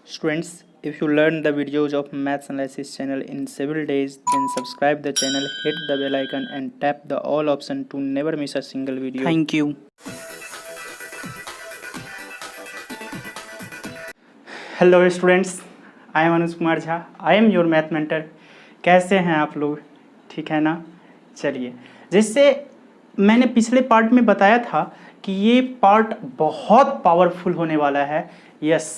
Students, if you learn the videos of Maths Analysis channel in several days, then subscribe the channel, hit the bell icon and tap the all option to never miss a single video. Thank you. Hello students, I am Anuj Kumar Jha. I am your math mentor. कैसे हैं आप लोग? ठीक है ना? चलिए, जैसे मैंने पिछले पार्ट में बताया था कि ये पार्ट बहुत पावरफुल होने वाला है. यस,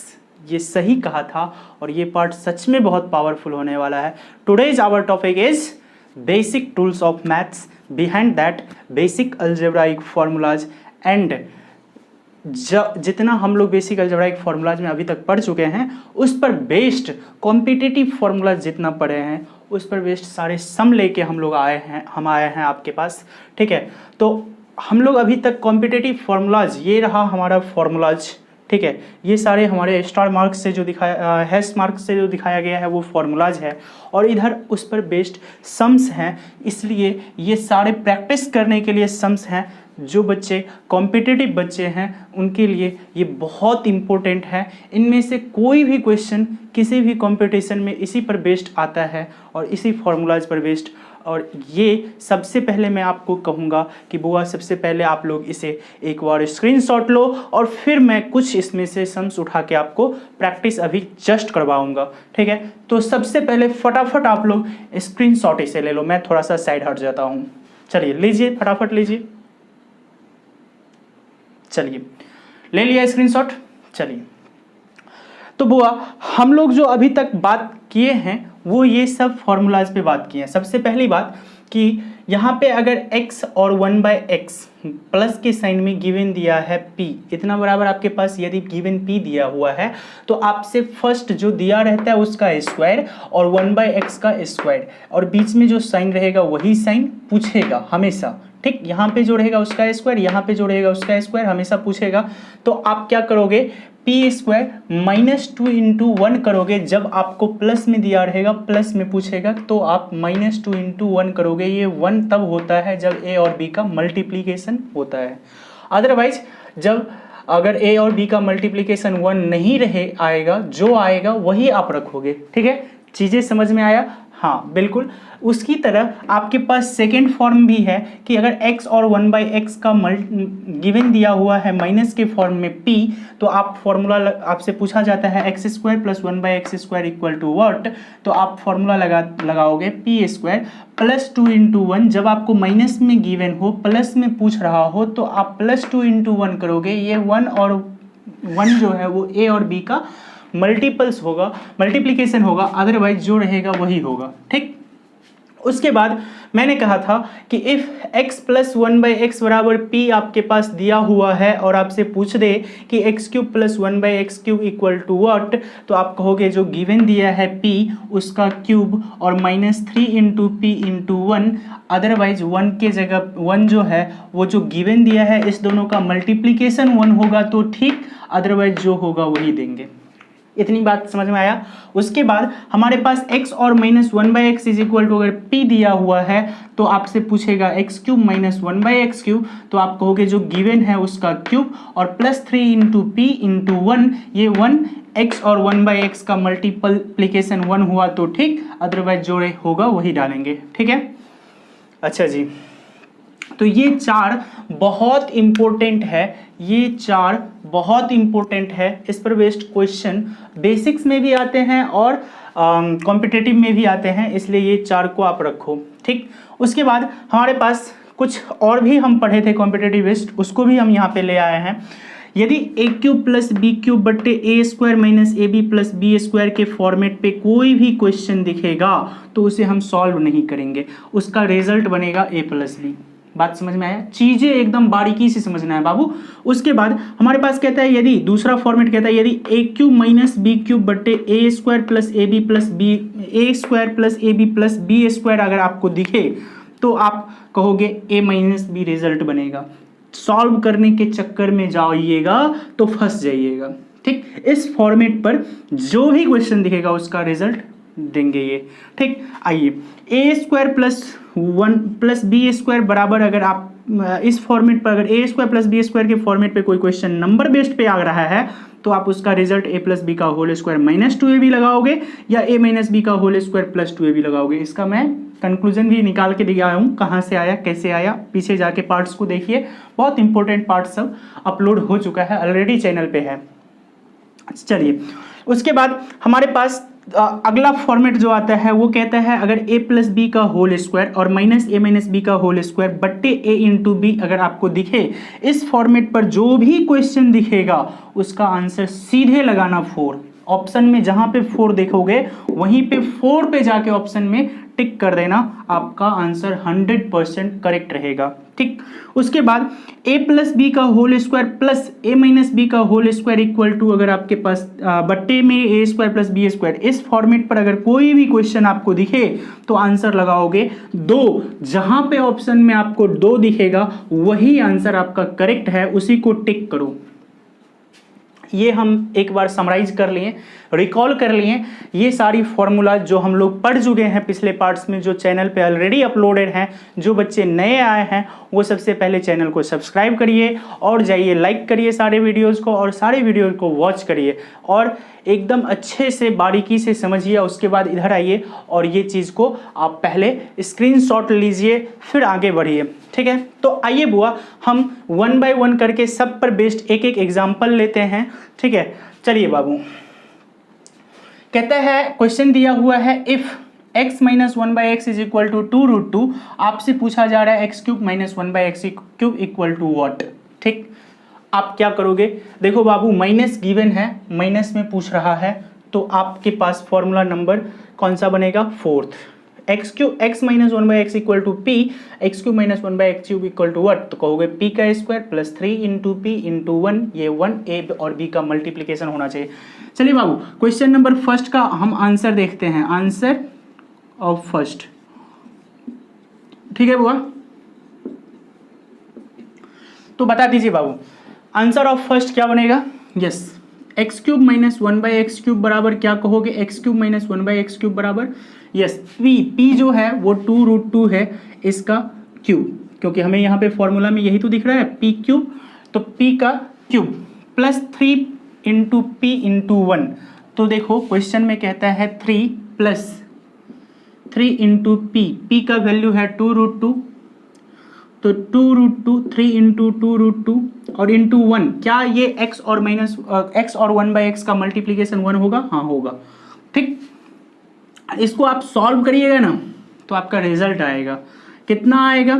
ये सही कहा था और ये पार्ट सच में बहुत पावरफुल होने वाला है. Today's our topic is basic tools of maths, behind that basic algebraic formulas and जितना हम लोग बेसिक अलजेब्राइक फार्मूलाज में अभी तक पढ़ चुके हैं उस पर बेस्ड कॉम्पिटिटिव फार्मूलाज जितना पढ़े हैं उस पर बेस्ड सारे सम लेके हम आए हैं आपके पास. ठीक है, तो हम लोग अभी तक कॉम्पिटिटिव फार्मूलाज, ये रहा हमारा फार्मूलाज. ठीक है, ये सारे हमारे स्टार मार्क से जो दिखाया हैश मार्क से जो दिखाया गया है वो फार्मूलाज है और इधर उस पर बेस्ड सम्स हैं. इसलिए ये सारे प्रैक्टिस करने के लिए सम्स हैं. जो बच्चे कॉम्पिटिटिव बच्चे हैं उनके लिए ये बहुत इम्पोर्टेंट है. इनमें से कोई भी क्वेश्चन किसी भी कंपटीशन में इसी पर बेस्ड आता है और इसी फार्मूलाज पर बेस्ड. और ये सबसे पहले मैं आपको कहूँगा कि बुआ सबसे पहले आप लोग इसे एक बार स्क्रीनशॉट लो और फिर मैं कुछ इसमें से सम्स उठा के आपको प्रैक्टिस अभी जस्ट करवाऊँगा. ठीक है, तो सबसे पहले फटाफट आप लोग स्क्रीनशॉट इसे ले लो. मैं थोड़ा सा साइड हट जाता हूँ. चलिए लीजिए, फटाफट लीजिए. चलिए, ले लिया स्क्रीनशॉट. चलिए, तो बुआ हम लोग जो अभी तक बात किए हैं वो ये सब फार्मूलाज पे बात किए हैं. सबसे पहली बात कि यहाँ पे अगर x और 1/x प्लस के साइन में गिवन दिया है p, इतना बराबर आपके पास यदि गिवन p दिया हुआ है तो आपसे फर्स्ट जो दिया रहता है उसका स्क्वायर और 1/x का स्क्वायर और बीच में जो साइन रहेगा वही साइन पूछेगा हमेशा. ठीक, यहाँ पे जो रहेगा उसका स्क्वायर, यहाँ पे जो रहेगा उसका स्क्वायर हमेशा पूछेगा. तो आप क्या करोगे, पी स्क्वायर -2 इंटू 1 करोगे. जब आपको प्लस में दिया रहेगा, प्लस में पूछेगा तो आप -2 इंटू 1 करोगे. ये 1 तब होता है जब ए और बी का मल्टीप्लीकेशन होता है. अदरवाइज जब अगर ए और बी का मल्टीप्लीकेशन 1 नहीं रहे आएगा, जो आएगा वही आप रखोगे. ठीक है, चीज़ें समझ में आया? हाँ बिल्कुल. उसकी तरह आपके पास सेकेंड फॉर्म भी है कि अगर x और 1/x का गिवन दिया हुआ है माइनस के फॉर्म में p, तो आप फॉर्मूला आपसे पूछा जाता है x square plus 1/x square equal to what, तो आप फॉर्मूला लगाओगे p स्क्वायर प्लस 2 इंटू 1. जब आपको माइनस में गिवन हो, प्लस में पूछ रहा हो तो आप +2 इंटू 1 करोगे. ये 1 और 1 जो है वो a और b का मल्टीपल्स होगा, मल्टीप्लिकेशन होगा. अदरवाइज जो रहेगा वही होगा. ठीक, उसके बाद मैंने कहा था कि इफ x प्लस 1/x बराबर p आपके पास दिया हुआ है और आपसे पूछ दे कि x³ plus 1/x³ equal to what, तो आप कहोगे जो गिवन दिया है p उसका क्यूब और -3 इंटू p इंटू 1. अदरवाइज 1 के जगह 1 जो है वो जो गिवन दिया है इस दोनों का मल्टीप्लिकेशन 1 होगा तो ठीक, अदरवाइज जो होगा वही देंगे. इतनी बात समझ में आया? उसके बाद हमारे पास x और -1/x इज इक्वल टू अगर p दिया हुआ है तो आपसे पूछेगा x³ - 1/x³, तो आप कहोगे जो गिवन है उसका क्यूब और +3 इंटू p इंटू 1. ये 1 x और 1/x का मल्टीप्लिकेशन 1 हुआ तो ठीक, अदरवाइज जो होगा वही डालेंगे. ठीक है, अच्छा जी. तो ये 4 बहुत इम्पोर्टेंट है, ये 4 बहुत इम्पोर्टेंट है. इस पर बेस्ड क्वेश्चन बेसिक्स में भी आते हैं और कॉम्पिटिटिव में भी आते हैं, इसलिए ये 4 को आप रखो. ठीक, उसके बाद हमारे पास कुछ और भी हम पढ़े थे कॉम्पिटिटिव बेस्ड, उसको भी हम यहाँ पे ले आए हैं. यदि a³ प्लस b³ बट्टे a square minus ab plus b square के फॉर्मेट पे कोई भी क्वेश्चन दिखेगा तो उसे हम सॉल्व नहीं करेंगे, उसका रिजल्ट बनेगा a प्लस b. बात समझ में आया? चीजें एकदम बारीकी से समझना है बाबू. उसके बाद हमारे पास कहता है यदि दूसरा फॉर्मेट कहता है यदि a³ माइनस b³ बट्टे a square plus ab plus b, a square plus ab plus b square अगर आपको दिखे तो आप कहोगे a माइनस b रिजल्ट बनेगा. सॉल्व करने के चक्कर में जाइएगा तो फंस जाइएगा. ठीक, इस फॉर्मेट पर जो भी क्वेश्चन दिखेगा उसका रिजल्ट देंगे ये. ठीक, आइए a square plus 1 plus b square बराबर अगर आप इस फॉर्मेट पर अगर a square plus b square के फॉर्मेट पे कोई क्वेश्चन नंबर बेस्ड पे आ रहा है तो आप उसका रिजल्ट a प्लस बी का होल स्क्वायर माइनस 2ab लगाओगे या a माइनस बी का होल स्क्वायर प्लस 2ab लगाओगे। इसका मैं कंक्लूजन भी निकाल के दिया हूँ, कहाँ से आया कैसे आया, पीछे जाके पार्ट्स को देखिए, बहुत इंपॉर्टेंट पार्ट सब अपलोड हो चुका है ऑलरेडी, चैनल पे है। चलिए उसके बाद हमारे पास अगला फॉर्मेट जो आता है वो कहता है अगर a प्लस बी का होल स्क्वायर और माइनस ए माइनस बी का होल स्क्वायर बट्टे a इंटू बी अगर आपको दिखे, इस फॉर्मेट पर जो भी क्वेश्चन दिखेगा उसका आंसर सीधे लगाना 4। ऑप्शन में जहां पे 4 देखोगे वहीं पे 4 पे जाके ऑप्शन में टिक कर देना, आपका आंसर 100% करेक्ट रहेगा। ठीक, उसके बाद a प्लस बी का होल स्क्वायर प्लस ए माइनस बी का होल स्क्वायर इक्वल टू अगर आपके पास बट्टे में ए स्क्वायर प्लस बी स्क्वायर, इस फॉर्मेट पर अगर कोई भी क्वेश्चन आपको दिखे तो आंसर लगाओगे 2। जहां पे ऑप्शन में आपको 2 दिखेगा वही आंसर आपका करेक्ट है, उसी को टिक करो। ये हम एक बार समराइज कर लिए, रिकॉल कर लिए, ये सारी फॉर्मूला जो हम लोग पढ़ चुके हैं पिछले पार्ट्स में, जो चैनल पे ऑलरेडी अपलोडेड हैं। जो बच्चे नए आए हैं वो सबसे पहले चैनल को सब्सक्राइब करिए और जाइए लाइक करिए सारे वीडियोस को, और सारे वीडियोस को वॉच करिए और एकदम अच्छे से बारीकी से समझिए। उसके बाद इधर आइए और ये चीज़ को आप पहले स्क्रीनशॉट लीजिए, फिर आगे बढ़िए। ठीक है, तो आइए बुआ हम 1 बाय 1 करके सब पर बेस्ड एक एक एग्जाम्पल लेते हैं। ठीक है, चलिए बाबू, कहता है क्वेश्चन दिया हुआ है if x minus 1 by x is equal to 2√2, आपसे पूछा जा रहा है x cube minus 1 by x cube equal to what. ठीक, आप क्या करोगे, देखो बाबू माइनस गिवन है, माइनस में पूछ रहा है, तो आपके पास फॉर्मूला नंबर कौन सा बनेगा, 4th। x minus 1 by x equal to p, x cube minus 1 by x cube equal to what, तो कहोगे p का square plus 3 into p into 1, ये 1 a और b का मल्टीप्लीकेशन होना चाहिए। चलिए बाबू क्वेश्चन नंबर फर्स्ट का हम आंसर देखते हैं, आंसर ऑफ फर्स्ट। ठीक है बुआ, तो बता दीजिए बाबू आंसर ऑफ फर्स्ट क्या बनेगा। Yes, x cube minus 1 by x cube बराबर क्या कहोगे, x cube minus 1 by x cube बराबर, यस p जो है वो 2√2 है इसका क्यूब, क्योंकि हमें यहाँ पे फॉर्मूला में यही तो दिख रहा है p क्यूब, तो p का cube plus 3 into p into 1। तो देखो क्वेश्चन में कहता है 3 प्लस 3 इंटू पी का वैल्यू है 2√2, तो 2√2 3 इंटू 2√2 और इंटू 1, क्या ये x और माइनस x और 1 बाई एक्स का मल्टीप्लीकेशन 1 होगा, हाँ होगा। ठीक, इसको आप सॉल्व करिएगा ना तो आपका रिजल्ट आएगा, कितना आएगा,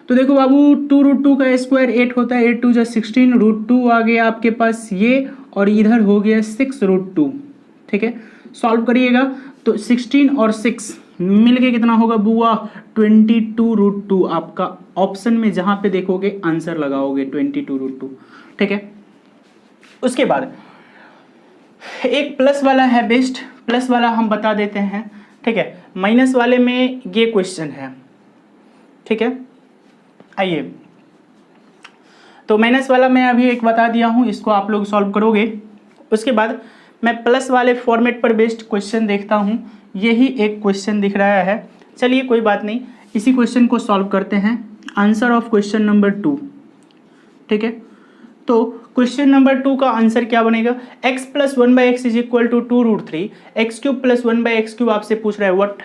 तो देखो बाबू 2√2 का स्क्वायर 8 होता है, 8 2 जा 16, √2 आ गया आपके पास ये, और इधर हो गया 6√2। ठीक है, सॉल्व करिएगा तो 16 और 6 मिलके कितना होगा बुआ, 22√2। आपका ऑप्शन में जहां पे देखोगे आंसर लगाओगे 22√2। ठीक है, उसके बाद एक प्लस वाला है बेस्ट, प्लस वाला हम बता देते हैं। ठीक है, माइनस वाले में ये क्वेश्चन है। ठीक है, आइए, तो माइनस वाला मैं अभी एक बता दिया हूं, इसको आप लोग सॉल्व करोगे। उसके बाद मैं प्लस वाले फॉर्मेट पर बेस्ड क्वेश्चन देखता हूं, यही एक क्वेश्चन दिख रहा है। चलिए कोई बात नहीं, इसी क्वेश्चन को सॉल्व करते हैं। Answer of question number 2। ठीक है, तो क्वेश्चन नंबर 2 का आंसर क्या बनेगा, x plus 1 by x is equal to 2√3, x cube plus 1 by x cube आपसे पूछ रहा है व्हाट,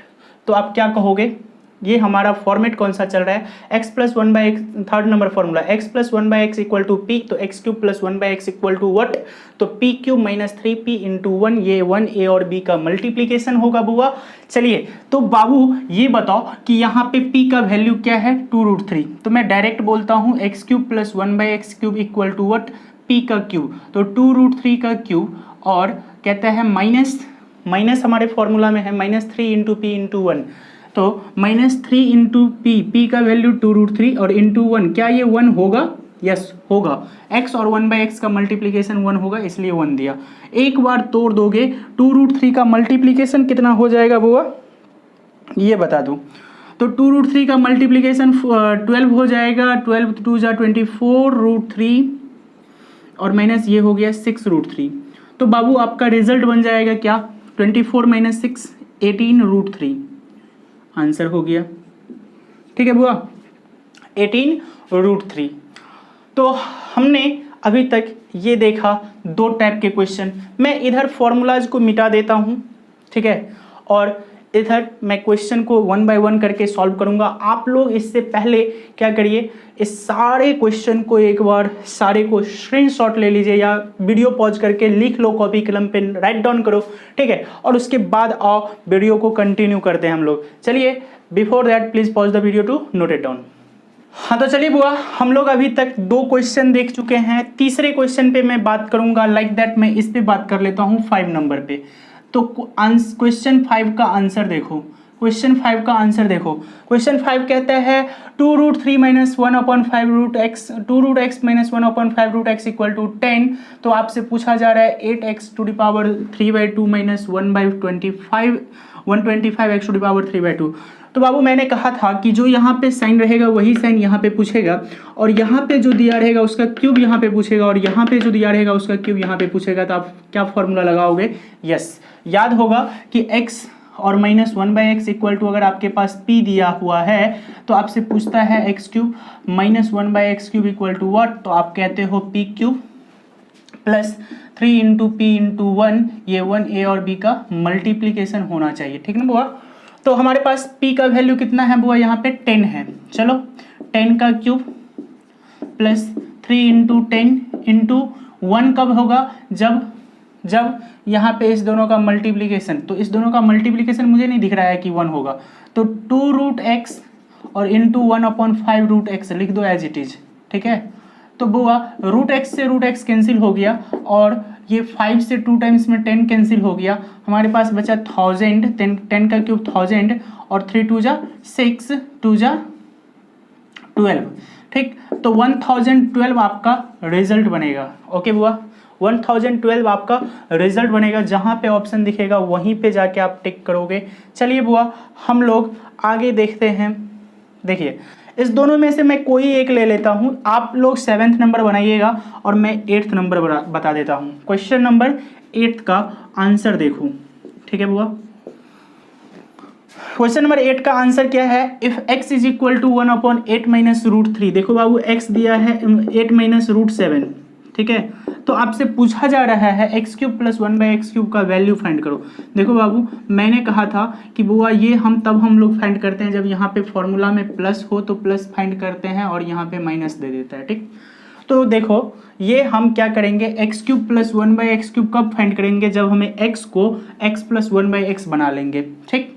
तो आप क्या कहोगे, ये हमारा फॉर्मेट कौन सा चल रहा है, x plus 1 by x, third number formula, x plus 1 by x equal to p, तो x cube plus 1 by x equal to what, तो p cube minus 3p into 1, ये 1 a और b का मल्टीप्लीकेशन होगा बुआ। चलिए तो बाबू ये बताओ कि यहाँ पे p का वैल्यू क्या है, 2√3, तो मैं डायरेक्ट बोलता हूँ x cube plus 1 by x cube equal to what, p का क्यूब, तो 2√3 का क्यूब, और कहता है माइनस हमारे फॉर्मूला में है माइनस 3 इंटू पी इंटू 1, तो माइनस 3 इंटू पी का वैल्यू 2√3 और इंटू 1, क्या ये 1 होगा, यस होगा, x और 1 बाई एक्स का मल्टीप्लीकेशन 1 होगा इसलिए 1 दिया। एक बार तोड़ दोगे 2√3 का मल्टीप्लीकेशन कितना हो जाएगा बुआ, ये बता दूं, तो 2√3 का मल्टीप्लीकेशन 12 हो जाएगा, 12 2 जा 24√3 और माइनस ये हो गया 6√3, तो बाबू आपका रिजल्ट बन जाएगा क्या, 24 माइनस 6 18√3, आंसर हो गया। ठीक है बुआ, 18√3। तो हमने अभी तक ये देखा 2 टाइप के क्वेश्चन। मैं इधर फॉर्मूलाज को मिटा देता हूँ, ठीक है, और इधर मैं क्वेश्चन को 1 बाय 1 करके सॉल्व करूँगा। आप लोग इससे पहले क्या करिए, इस सारे क्वेश्चन को एक बार सारे को स्क्रीनशॉट ले लीजिए या वीडियो पॉज करके लिख लो, कॉपी कलम पे राइट डाउन करो, ठीक है, और उसके बाद आओ वीडियो को कंटिन्यू करते हैं हम लोग। चलिए, before that please pause the video to note it down. हाँ तो चलिए बुआ, हम लोग अभी तक 2 क्वेश्चन देख चुके हैं। तीसरे क्वेश्चन पे मैं बात करूंगा, लाइक दैट मैं इस पे बात कर लेता हूँ 5 नंबर पे। तो क्वेश्चन 5 का आंसर देखो, क्वेश्चन 5 का आंसर देखो। क्वेश्चन 5 कहता है 2√3 - 1/5 root x 2√x - 1/5 root x equal to 10। तो आपसे पूछा जा रहा है 8x⁵2 - 1/125x⁵3/2। तो बाबू मैंने कहा था कि जो यहाँ पे साइन रहेगा वही साइन यहाँ पे पूछेगा, और यहाँ पे जो दिया रहेगा उसका क्यूब यहाँ पे पूछेगा, और यहाँ पे जो दिया रहेगा उसका क्यूब यहाँ पे पूछेगा। तो आप क्या फॉर्मूला लगाओगे? यस, याद होगा कि x और -1/x इक्वल टू, अगर आपके पास p दिया हुआ है तो आपसे पूछता है x³ -1/x³ equal to what? तो आप कहते हो p³ प्लस 3 × p × 1, ये 1a और b का मल्टीप्लीकेशन होना चाहिए, ठीक ना बुआ? तो हमारे पास p का वैल्यू कितना है बुआ? यहाँ पे 10 है। चलो 10 का क्यूब प्लस 3 × 10 × 1 कब होगा? जब यहाँ पे इस दोनों का मल्टीप्लिकेशन, तो इस दोनों का मल्टीप्लिकेशन मुझे नहीं दिख रहा है कि 1 होगा, तो 2√x और इंटू 1/5 रूट एक्स लिख दो एज इट इज, ठीक है। तो बुआ √x से √x कैंसिल हो गया, और ये 5 से 2 टाइम्स में 10 कैंसिल हो गया। हमारे पास बचा 1000, 10 का क्यूब 1000 और 3 2 जा 6, 2 जा 12, ठीक। तो 1012 आपका रिजल्ट बनेगा। ओके बुआ, 1012 आपका रिजल्ट बनेगा। जहाँ पे ऑप्शन दिखेगा वहीं पे जाके आप टिक करोगे। चलिए बुआ हम लोग आगे देखते हैं। देखिए इस दोनों में से मैं कोई एक ले लेता हूँ, आप लोग 7th नंबर बनाइएगा और मैं 8th नंबर बता देता हूँ। क्वेश्चन नंबर 8 का आंसर देखो, ठीक है बुआ। क्वेश्चन नंबर 8 का आंसर क्या है? If x is equal to 1/8 - √3। देखो बाबू x दिया है 8 - √7, ठीक है। तो आपसे पूछा जा रहा है x³ + 1/x³ का वैल्यू फाइंड करो। देखो बाबू मैंने कहा था कि बुआ ये हम लोग फाइंड करते हैं जब यहाँ पे फॉर्मूला में प्लस हो तो प्लस फाइंड करते हैं और यहाँ पे माइनस दे देता है, ठीक। तो देखो ये हम क्या करेंगे, x³ + 1/x³ कब फाइंड करेंगे? जब हमें x को x + 1/x बना लेंगे, ठीक।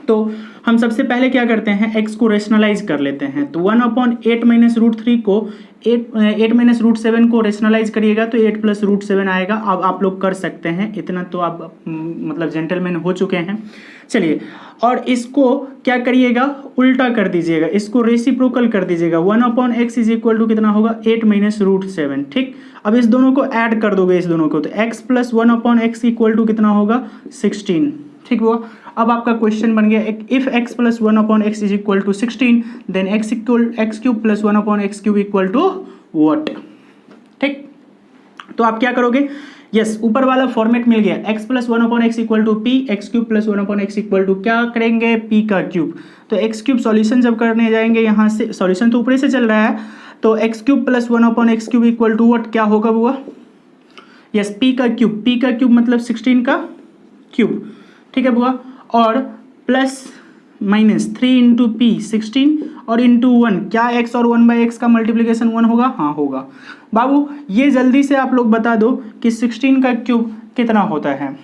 तो हम सबसे पहले क्या करते हैं, x को रेशनलाइज कर लेते हैं। तो 1/8 - √3 को 8 - √7 को रेशनलाइज करिएगा तो 8 + √7 आएगा। अब आप लोग कर सकते हैं, इतना तो आप मतलब जेंटलमैन हो चुके हैं। चलिए और इसको क्या करिएगा, उल्टा कर दीजिएगा, इसको रेसिप्रोकल कर दीजिएगा। 1/x इज इक्वल टू कितना होगा, 8 - √7, ठीक। अब इस दोनों को ऐड कर दोगे इस दोनों को, तो x + 1/x इक्वल टू कितना होगा, 16, ठीक हुआ। अब आपका क्वेश्चन बन गया, if x + 1/x is equal to 16 then x³ + 1/x³ equal to what, ठीक। तो आप क्या करोगे, यस ऊपर वाला फॉर्मेट मिल गया, x + 1/x equal to p, x³ + 1/x equal to क्या करेंगे, p का क्यूब। तो x³ सॉल्यूशन जब करने जाएंगे यहाँ से, सॉल्यूशन तो ऊपर से चल रहा है, तो x³ + 1/x³ equal to what क्या होगा बुआ, यस p का क्यूब मतलब 16 का क्यूब, ठीक है बुआ। और प्लस माइनस 3 × p 16 और इंटू 1, क्या x और 1/x का मल्टीप्लिकेशन 1 होगा, हाँ होगा। बाबू ये जल्दी से आप लोग बता दो कि 16 का क्यूब कितना होता है,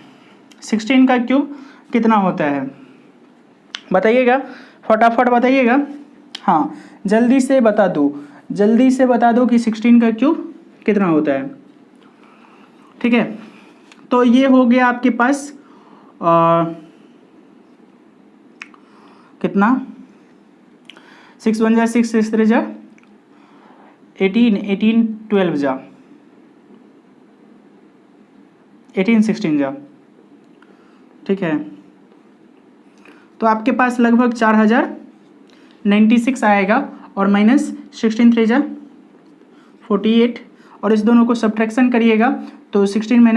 16 का क्यूब कितना होता है बताइएगा, फटाफट बताइएगा। हाँ जल्दी से बता दो कि 16 का क्यूब कितना होता है, ठीक है। तो ये हो गया आपके पास कितना, 6 1 जा 6, 6 3 जा 18, 18 12 जा 18 16 जा, ठीक है। तो आपके पास लगभग 4096 आएगा, और माइनस 16 3 जा 48, और इस दोनों को सब्ट्रैक्शन करिएगा तो 16 -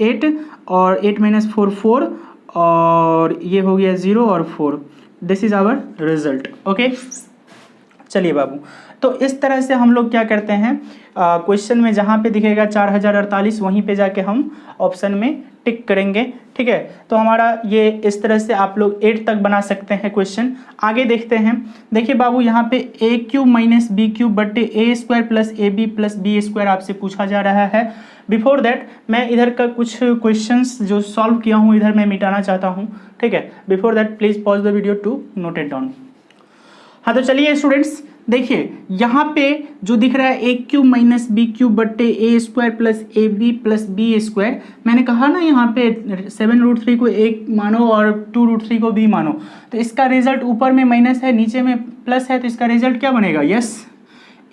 8 और 8 - 4 4, और ये हो गया 0 और 4। This is our result. Okay चलिए बाबू, तो तो इस तरह से हम लोग क्या करते हैं, क्वेश्चन में जहाँ पे दिखेगा 4048 वहीं पे जाके हम ऑप्शन में टिक करेंगे। ठीक है, तो हमारा ये इस तरह से आप लोग 8 तक बना सकते हैं क्वेश्चन। आगे देखते हैं। देखिए बाबू, यहाँ पे a cube minus b cube बट्टे a square plus a b plus B square आपसे पूछा जा रहा है। बिफोर दैट मैं इधर का कुछ क्वेश्चंस जो सॉल्व किया हूँ इधर मैं मिटाना चाहता हूँ। ठीक है, before that please pause the video to note it down. हाँ, तो चलिए स्टूडेंट्स, देखिए यहाँ पे जो दिख रहा है a cube minus b cube बट्टे a square plus a b plus B square, मैंने कहा ना यहाँ पे 7√3 को ए मानो और 2√3 को बी मानो, तो इसका रिजल्ट ऊपर में माइनस है नीचे में प्लस है, तो इसका रिजल्ट क्या बनेगा, यस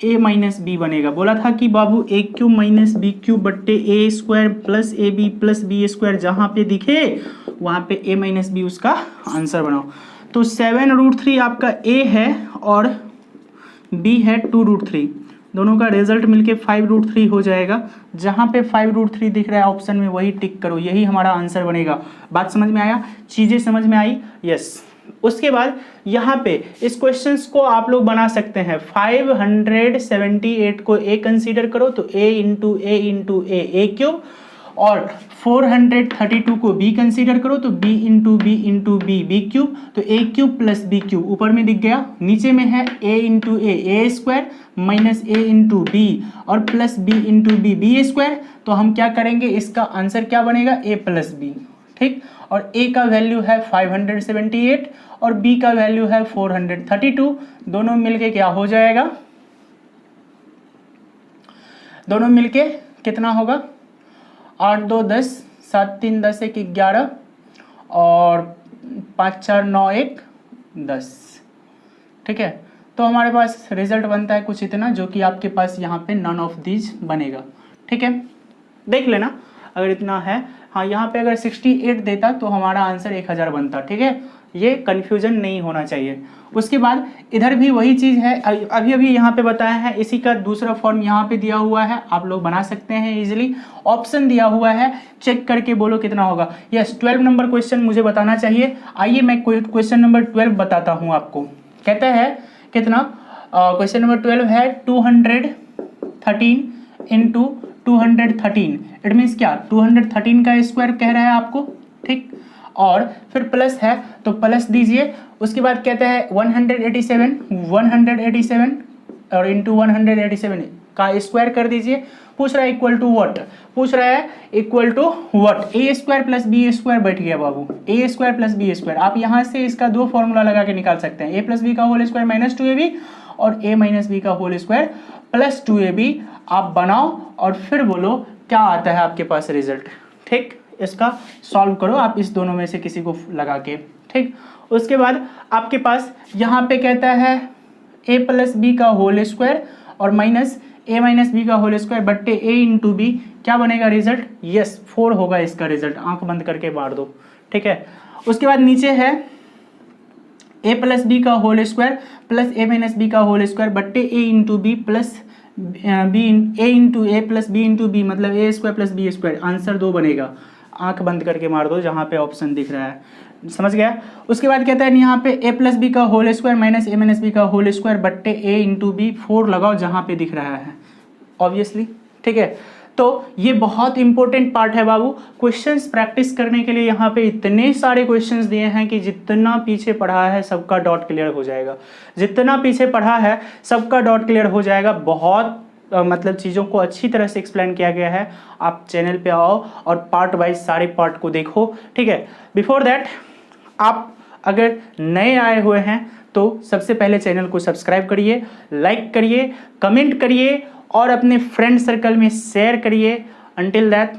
ए माइनस बी बनेगा। बोला था कि बाबू a cube minus b cube बट्टे a square plus a b plus B square जहाँ पे दिखे वहाँ पे ए माइनस बी उसका आंसर बनाओ। तो 7√3 आपका ए है और b है 2√3, दोनों का रिजल्ट मिलके 5√3 हो जाएगा। जहाँ पे 5√3 दिख रहा है ऑप्शन में वही टिक करो, यही हमारा आंसर बनेगा। बात समझ में आया, चीज़ें समझ में आई, यस। उसके बाद यहाँ पे इस क्वेश्चंस को आप लोग बना सकते हैं। 578 को a कंसीडर करो तो a इंटू ए क्यूब, और 432 को b कंसीडर करो तो b इंटू बी क्यूब, तो a cube plus b cube ऊपर में दिख गया, नीचे में है a into a square minus a into b और plus b into b square. तो हम क्या करेंगे, इसका आंसर क्या बनेगा, a प्लस बी। ठीक, और a का वैल्यू है 578 और b का वैल्यू है 432, दोनों मिलके क्या हो जाएगा, दोनों मिलके कितना होगा, 8 2 10, 7 3 10 1 11 और 5 4 9 1 10। ठीक है, तो हमारे पास रिजल्ट बनता है कुछ इतना, जो कि आपके पास यहाँ पे नन ऑफ दीज बनेगा। ठीक है, देख लेना अगर इतना है। हाँ, यहाँ पे अगर 68 देता तो हमारा आंसर 1000 बनता। ठीक है, ये कन्फ्यूजन नहीं होना चाहिए। उसके बाद इधर भी वही चीज़ है, अभी यहाँ पे बताया है, इसी का दूसरा फॉर्म यहाँ पे दिया हुआ है, आप लोग बना सकते हैं इजीली। ऑप्शन दिया हुआ है, चेक करके बोलो कितना होगा। यस, 12 नंबर क्वेश्चन मुझे बताना चाहिए। आइए मैं क्वेश्चन नंबर 12 बताता हूँ आपको। कहता है कितना, क्वेश्चन नंबर 12 है 213 इंटू 213, इट मीन्स क्या, 213 का स्क्वायर कह रहा है आपको। ठीक, और फिर प्लस है तो प्लस दीजिए। उसके बाद कहता है 187 और इंटू 187 का स्क्वायर कर दीजिए। पूछ रहा है इक्वल टू व्हाट, पूछ रहा है equal to what, A square plus B square बैठ गया बाबू, A square plus B square. आप यहाँ से इसका दो फॉर्मूला लगा के निकाल सकते हैं, ए प्लस बी का होल स्क्वायर माइनस 2ab और ए माइनस बी का होल स्क्वायर प्लस 2ab। आप बनाओ और फिर बोलो क्या आता है आपके पास रिजल्ट। ठीक, इसका सॉल्व करो आप इस दोनों में से किसी को लगा के। ठीक, उसके बाद आपके पास यहाँ पे कहता है a प्लस बी का होल स्क्वायर और माइनस a माइनस बी का होल स्क्वायर बट्टे a इंटू बी, क्या बनेगा रिजल्ट, यस 4 होगा इसका रिजल्ट, आंख बंद करके मार दो। ठीक है, उसके बाद नीचे है a प्लस बी का whole square plus a minus B का होल स्क्वायर बट्टे a into B plus B a into A plus B into B, मतलब a square plus B square, answer 2 बनेगा। आंख बंद करके मार दो जहाँ पे ऑप्शन दिख रहा है, समझ गया। उसके बाद कहता है यहाँ पे a प्लस बी का whole square minus a minus B का होल स्क्वायर बट्टे a इंटू बी, 4 लगाओ जहाँ पे दिख रहा है ऑब्वियसली। ठीक है, तो ये बहुत इंपॉर्टेंट पार्ट है बाबू। क्वेश्चंस प्रैक्टिस करने के लिए यहाँ पे इतने सारे क्वेश्चंस दिए हैं कि जितना पीछे पढ़ा है सबका डॉट क्लियर हो जाएगा, जितना पीछे पढ़ा है सबका डॉट क्लियर हो जाएगा। बहुत मतलब चीज़ों को अच्छी तरह से एक्सप्लेन किया गया है। आप चैनल पे आओ और पार्ट वाइज सारे पार्ट को देखो। ठीक है, बिफोर दैट आप अगर नए आए हुए हैं तो सबसे पहले चैनल को सब्सक्राइब करिए, लाइक करिए, कमेंट करिए और अपने फ्रेंड सर्कल में शेयर करिए। अंटिल दैट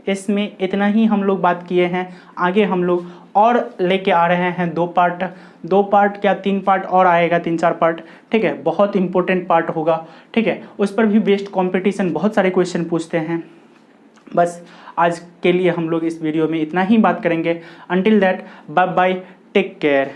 इसमें इतना ही हम लोग बात किए हैं, आगे हम लोग और लेके आ रहे हैं 2 पार्ट क्या 3 पार्ट और आएगा, 3-4 पार्ट। ठीक है, बहुत इंपॉर्टेंट पार्ट होगा। ठीक है, उस पर भी बेस्ड कंपटीशन, बहुत सारे क्वेश्चन पूछते हैं। बस आज के लिए हम लोग इस वीडियो में इतना ही बात करेंगे। Until that bye bye, take care.